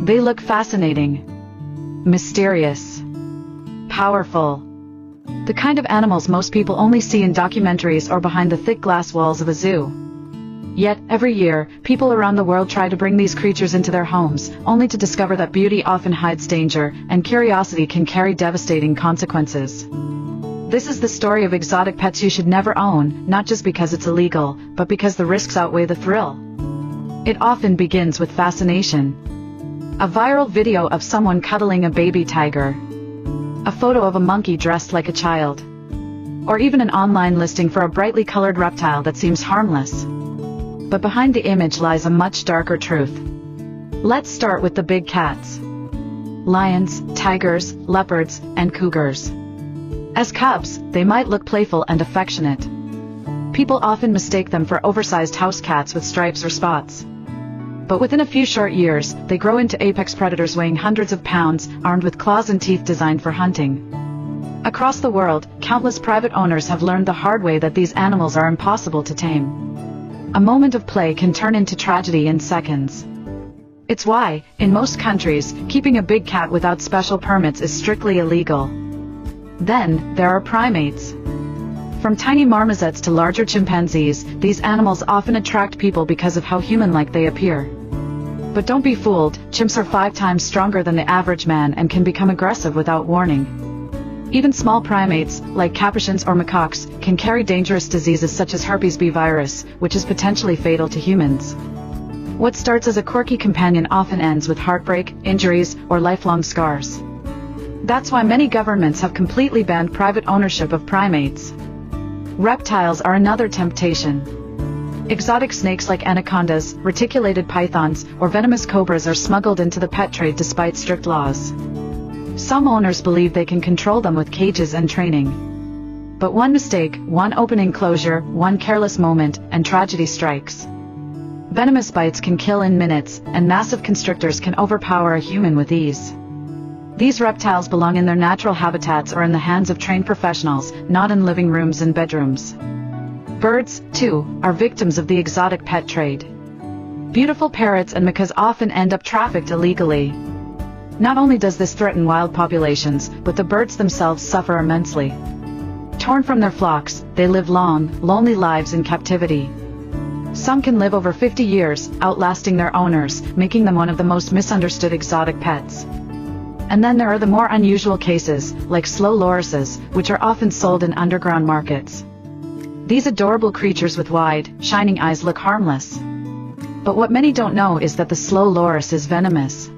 They look fascinating, mysterious, powerful. The kind of animals most people only see in documentaries or behind the thick glass walls of a zoo. Yet, every year, people around the world try to bring these creatures into their homes, only to discover that beauty often hides danger, and curiosity can carry devastating consequences. This is the story of exotic pets you should never own, not just because it's illegal, but because the risks outweigh the thrill. It often begins with fascination. A viral video of someone cuddling a baby tiger. A photo of a monkey dressed like a child. Or even an online listing for a brightly colored reptile that seems harmless. But behind the image lies a much darker truth. Let's start with the big cats. Lions, tigers, leopards, and cougars. As cubs, they might look playful and affectionate. People often mistake them for oversized house cats with stripes or spots. But within a few short years, they grow into apex predators weighing hundreds of pounds, armed with claws and teeth designed for hunting. Across the world, countless private owners have learned the hard way that these animals are impossible to tame. A moment of play can turn into tragedy in seconds. It's why, in most countries, keeping a big cat without special permits is strictly illegal. Then, there are primates. From tiny marmosets to larger chimpanzees, these animals often attract people because of how human-like they appear. But don't be fooled, chimps are 5 times stronger than the average man and can become aggressive without warning. Even small primates, like capuchins or macaques, can carry dangerous diseases such as herpes B virus, which is potentially fatal to humans. What starts as a quirky companion often ends with heartbreak, injuries, or lifelong scars. That's why many governments have completely banned private ownership of primates. Reptiles are another temptation. Exotic snakes like anacondas, reticulated pythons, or venomous cobras are smuggled into the pet trade despite strict laws. Some owners believe they can control them with cages and training. But one mistake, one open enclosure, one careless moment, and tragedy strikes. Venomous bites can kill in minutes, and massive constrictors can overpower a human with ease. These reptiles belong in their natural habitats or in the hands of trained professionals, not in living rooms and bedrooms. Birds, too, are victims of the exotic pet trade. Beautiful parrots and macaws often end up trafficked illegally. Not only does this threaten wild populations, but the birds themselves suffer immensely. Torn from their flocks, they live long, lonely lives in captivity. Some can live over 50 years, outlasting their owners, making them one of the most misunderstood exotic pets. And then there are the more unusual cases, like slow lorises, which are often sold in underground markets. These adorable creatures with wide, shining eyes look harmless. But what many don't know is that the slow loris is venomous.